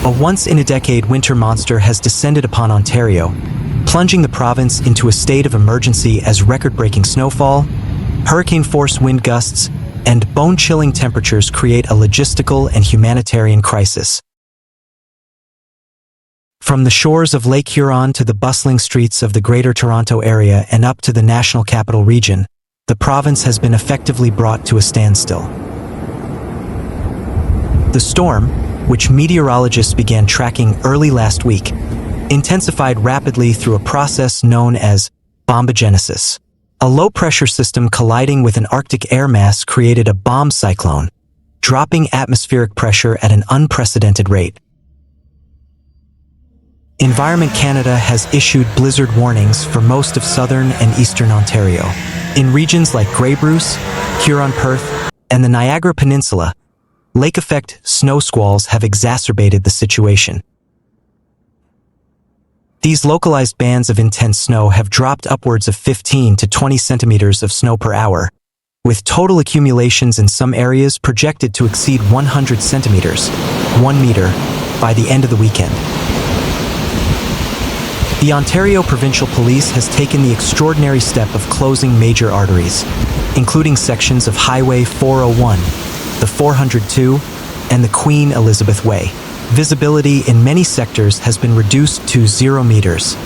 A once-in-a-decade winter monster has descended upon Ontario, plunging the province into a state of emergency as record-breaking snowfall, hurricane-force wind gusts, and bone-chilling temperatures create a logistical and humanitarian crisis. From the shores of Lake Huron to the bustling streets of the Greater Toronto Area and up to the National Capital Region, the province has been effectively brought to a standstill. The storm, which meteorologists began tracking early last week, intensified rapidly through a process known as bombogenesis. A low-pressure system colliding with an Arctic air mass created a bomb cyclone, dropping atmospheric pressure at an unprecedented rate. Environment Canada has issued blizzard warnings for most of southern and eastern Ontario. In regions like Grey Bruce, Huron-Perth, and the Niagara Peninsula, lake-effect snow squalls have exacerbated the situation. These localized bands of intense snow have dropped upwards of 15 to 20 centimeters of snow per hour, with total accumulations in some areas projected to exceed 100 centimeters, 1 meter, by the end of the weekend. The Ontario Provincial Police has taken the extraordinary step of closing major arteries, including sections of Highway 401, the 402, and the Queen Elizabeth Way. Visibility in many sectors has been reduced to 0 meters,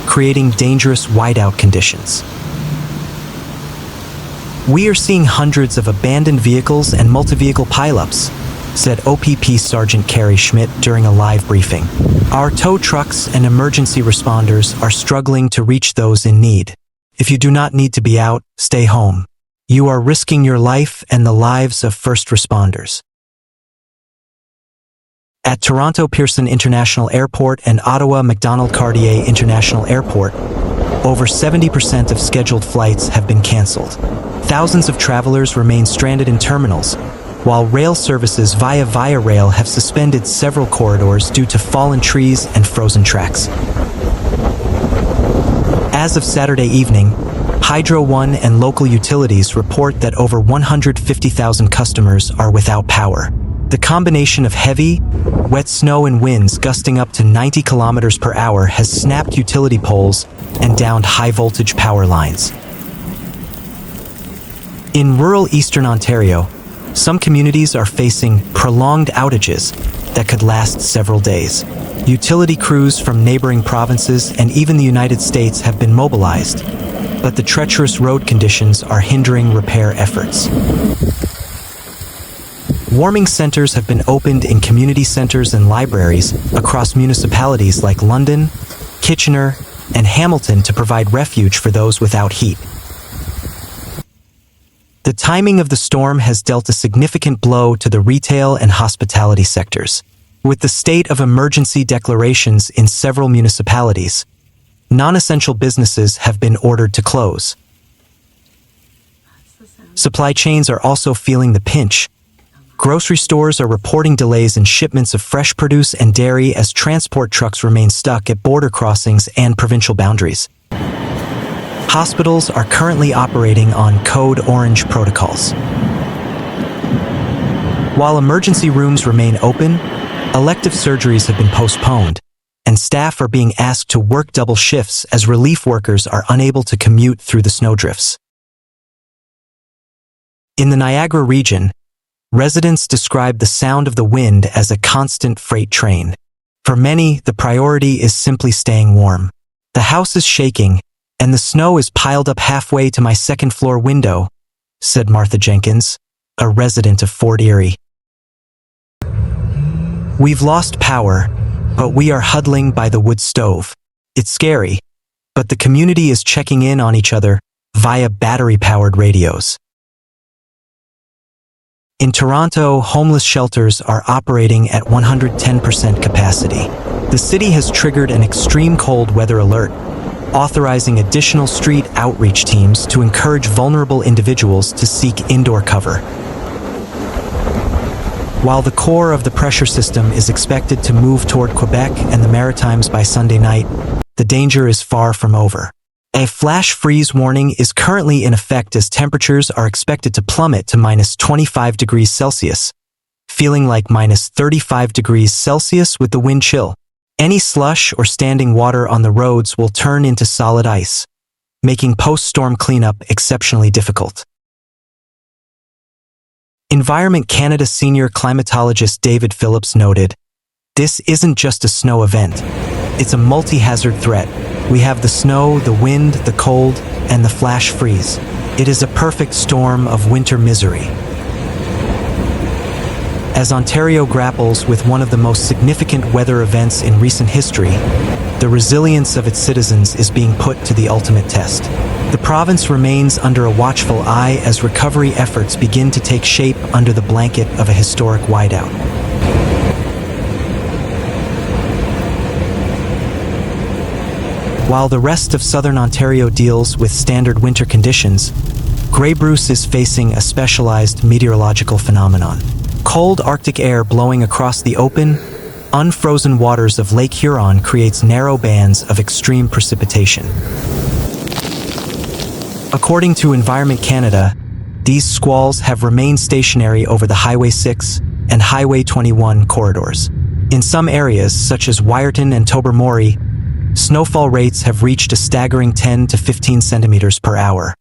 creating dangerous whiteout conditions. We are seeing hundreds of abandoned vehicles and multi-vehicle pileups, said OPP Sergeant Kerry Schmidt during a live briefing. Our tow trucks and emergency responders are struggling to reach those in need. If you do not need to be out, stay home. You are risking your life and the lives of first responders. At Toronto Pearson International Airport and Ottawa Macdonald-Cartier International Airport, over 70% of scheduled flights have been cancelled. Thousands of travelers remain stranded in terminals, while rail services via Via Rail have suspended several corridors due to fallen trees and frozen tracks. As of Saturday evening, Hydro One and local utilities report that over 150,000 customers are without power. The combination of heavy, wet snow and winds gusting up to 90 kilometers per hour has snapped utility poles and downed high-voltage power lines. In rural eastern Ontario, some communities are facing prolonged outages that could last several days. Utility crews from neighboring provinces and even the United States have been mobilized, but the treacherous road conditions are hindering repair efforts. Warming centers have been opened in community centers and libraries across municipalities like London, Kitchener, and Hamilton to provide refuge for those without heat. The timing of the storm has dealt a significant blow to the retail and hospitality sectors. With the state of emergency declarations in several municipalities, non-essential businesses have been ordered to close. Supply chains are also feeling the pinch. Grocery stores are reporting delays in shipments of fresh produce and dairy as transport trucks remain stuck at border crossings and provincial boundaries. Hospitals are currently operating on Code Orange protocols. While emergency rooms remain open, elective surgeries have been postponed, and staff are being asked to work double shifts as relief workers are unable to commute through the snowdrifts. In the Niagara region, residents describe the sound of the wind as a constant freight train. For many, the priority is simply staying warm. The house is shaking, and the snow is piled up halfway to my second-floor window, said Martha Jenkins, a resident of Fort Erie. We've lost power, but we are huddling by the wood stove. It's scary, but the community is checking in on each other via battery-powered radios. In Toronto, homeless shelters are operating at 110% capacity. The city has triggered an extreme cold weather alert, authorizing additional street outreach teams to encourage vulnerable individuals to seek indoor cover. While the core of the pressure system is expected to move toward Quebec and the Maritimes by Sunday night, the danger is far from over. A flash freeze warning is currently in effect as temperatures are expected to plummet to -25 degrees Celsius, feeling like minus 35 degrees Celsius with the wind chill. Any slush or standing water on the roads will turn into solid ice, making post-storm cleanup exceptionally difficult. Environment Canada senior climatologist David Phillips noted, "This isn't just a snow event. It's a multi-hazard threat. We have the snow, the wind, the cold, and the flash freeze. It is a perfect storm of winter misery." As Ontario grapples with one of the most significant weather events in recent history, the resilience of its citizens is being put to the ultimate test. The province remains under a watchful eye as recovery efforts begin to take shape under the blanket of a historic whiteout. While the rest of southern Ontario deals with standard winter conditions, Grey Bruce is facing a specialized meteorological phenomenon. Cold Arctic air blowing across the open, unfrozen waters of Lake Huron creates narrow bands of extreme precipitation. According to Environment Canada, these squalls have remained stationary over the Highway 6 and Highway 21 corridors. In some areas, such as Wyerton and Tobermory, snowfall rates have reached a staggering 10 to 15 centimeters per hour.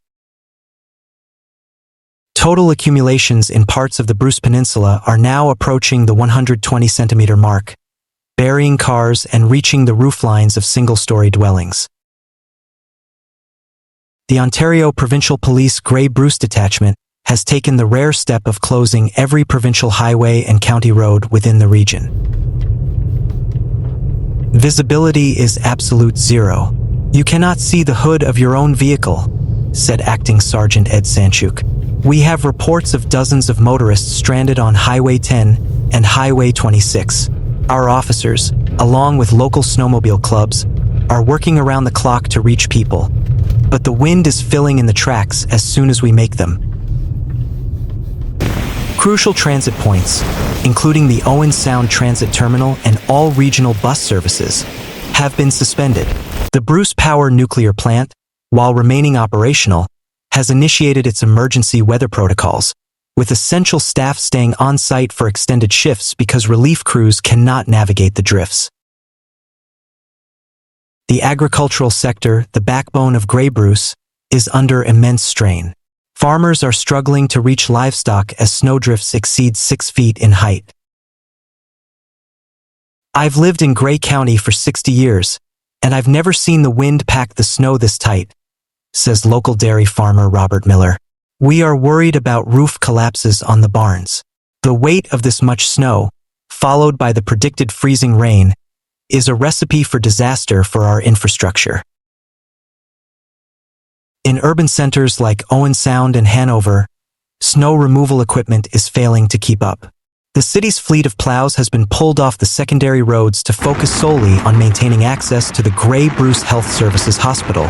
Total accumulations in parts of the Bruce Peninsula are now approaching the 120 centimeter mark, burying cars and reaching the rooflines of single-story dwellings. The Ontario Provincial Police Grey Bruce Detachment has taken the rare step of closing every provincial highway and county road within the region. Visibility is absolute zero. "You cannot see the hood of your own vehicle," said Acting Sergeant Ed Sanchuk. "We have reports of dozens of motorists stranded on Highway 10 and Highway 26. Our officers, along with local snowmobile clubs, are working around the clock to reach people, but the wind is filling in the tracks as soon as we make them." Crucial transit points, including the Owen Sound Transit Terminal and all regional bus services, have been suspended. The Bruce Power nuclear plant, while remaining operational, has initiated its emergency weather protocols, with essential staff staying on site for extended shifts because relief crews cannot navigate the drifts. The agricultural sector, the backbone of Grey Bruce, is under immense strain. Farmers are struggling to reach livestock as snowdrifts exceed 6 feet in height. "I've lived in Grey County for 60 years, and I've never seen the wind pack the snow this tight," says local dairy farmer Robert Miller. "We are worried about roof collapses on the barns. The weight of this much snow, followed by the predicted freezing rain, is a recipe for disaster for our infrastructure." In urban centers like Owen Sound and Hanover, snow removal equipment is failing to keep up. The city's fleet of plows has been pulled off the secondary roads to focus solely on maintaining access to the Grey Bruce Health Services Hospital,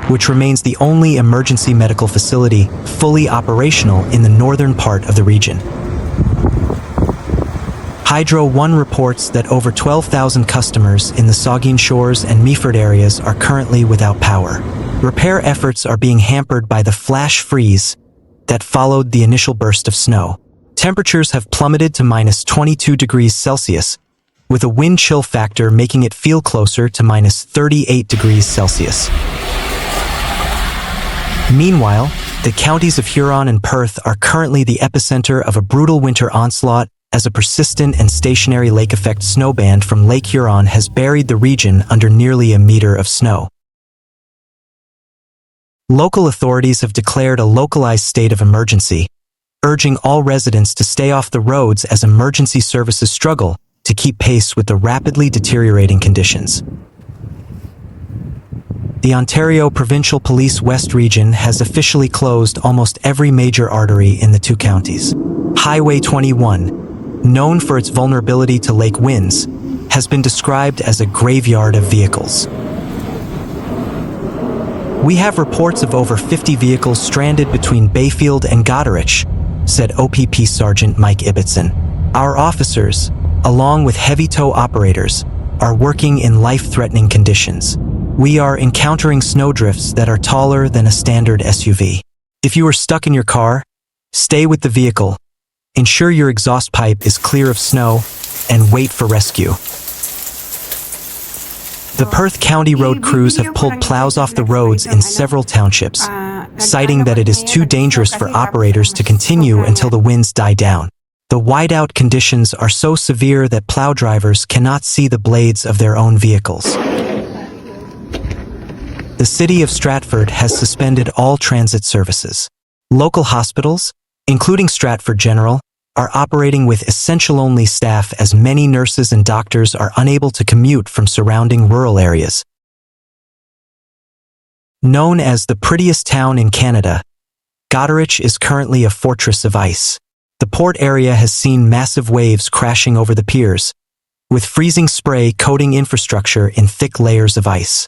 which remains the only emergency medical facility fully operational in the northern part of the region. Hydro One reports that over 12,000 customers in the Saugeen Shores and Meaford areas are currently without power. Repair efforts are being hampered by the flash freeze that followed the initial burst of snow. Temperatures have plummeted to minus 22 degrees Celsius, with a wind chill factor making it feel closer to minus 38 degrees Celsius. Meanwhile, the counties of Huron and Perth are currently the epicenter of a brutal winter onslaught as a persistent and stationary lake effect snowband from Lake Huron has buried the region under nearly a meter of snow. Local authorities have declared a localized state of emergency, urging all residents to stay off the roads as emergency services struggle to keep pace with the rapidly deteriorating conditions. The Ontario Provincial Police West Region has officially closed almost every major artery in the two counties. Highway 21, known for its vulnerability to lake winds, has been described as a graveyard of vehicles. "We have reports of over 50 vehicles stranded between Bayfield and Goderich," said OPP Sergeant Mike Ibbotson. "Our officers, along with heavy tow operators, are working in life-threatening conditions. We are encountering snowdrifts that are taller than a standard SUV. If you are stuck in your car, stay with the vehicle. ensure your exhaust pipe is clear of snow, and wait for rescue. The Perth County road crews have pulled plows off the roads in several townships, citing that it is too dangerous for operators to continue until the winds die down. The whiteout conditions are so severe that plow drivers cannot see the blades of their own vehicles. The city of Stratford has suspended all transit services. Local hospitals, including Stratford General, are operating with essential-only staff as many nurses and doctors are unable to commute from surrounding rural areas. Known as the prettiest town in Canada, Goderich is currently a fortress of ice. The port area has seen massive waves crashing over the piers, with freezing spray coating infrastructure in thick layers of ice.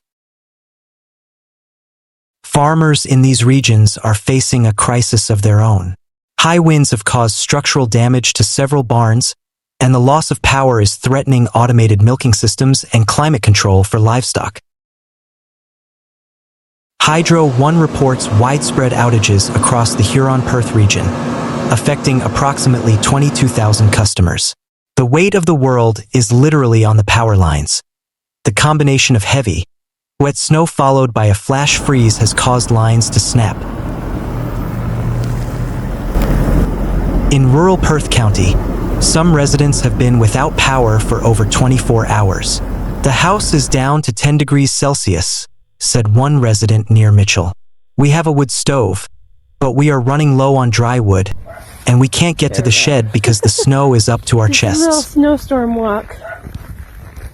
Farmers in these regions are facing a crisis of their own. High winds have caused structural damage to several barns, and the loss of power is threatening automated milking systems and climate control for livestock. Hydro One reports widespread outages across the Huron-Perth region, affecting approximately 22,000 customers. The weight of the world is literally on the power lines. The combination of heavy, wet snow followed by a flash freeze has caused lines to snap. In rural Perth County, some residents have been without power for over 24 hours. The house is down to 10 degrees Celsius, said one resident near Mitchell. We have a wood stove, but we are running low on dry wood, and we can't get to the shed because the snow is up to our chests. This is a little snowstorm walk.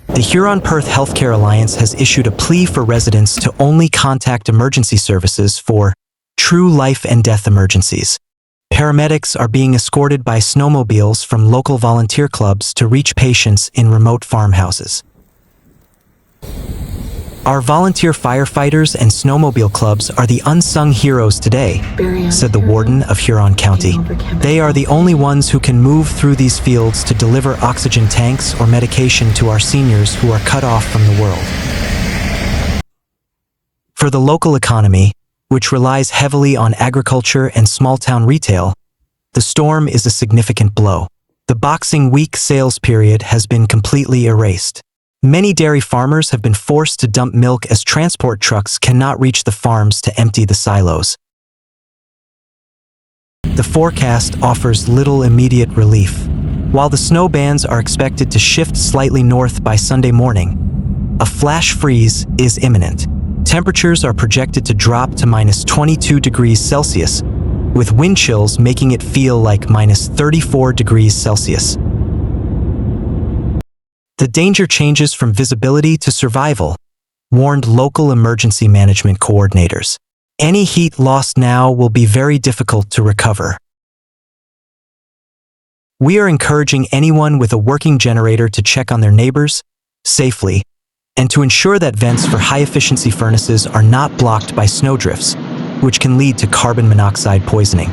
The Huron-Perth Healthcare Alliance has issued a plea for residents to only contact emergency services for true life and death emergencies. Paramedics are being escorted by snowmobiles from local volunteer clubs to reach patients in remote farmhouses. Our volunteer firefighters and snowmobile clubs are the unsung heroes today, said the warden of Huron County. They are the only ones who can move through these fields to deliver oxygen tanks or medication to our seniors who are cut off from the world. For the local economy, which relies heavily on agriculture and small-town retail, the storm is a significant blow. The Boxing Week sales period has been completely erased. Many dairy farmers have been forced to dump milk as transport trucks cannot reach the farms to empty the silos. The forecast offers little immediate relief. While the snow bands are expected to shift slightly north by Sunday morning, a flash freeze is imminent. Temperatures are projected to drop to minus 22 degrees Celsius, with wind chills making it feel like minus 34 degrees Celsius. The danger changes from visibility to survival, warned local emergency management coordinators. Any heat lost now will be very difficult to recover. We are encouraging anyone with a working generator to check on their neighbors safely and to ensure that vents for high-efficiency furnaces are not blocked by snowdrifts, which can lead to carbon monoxide poisoning.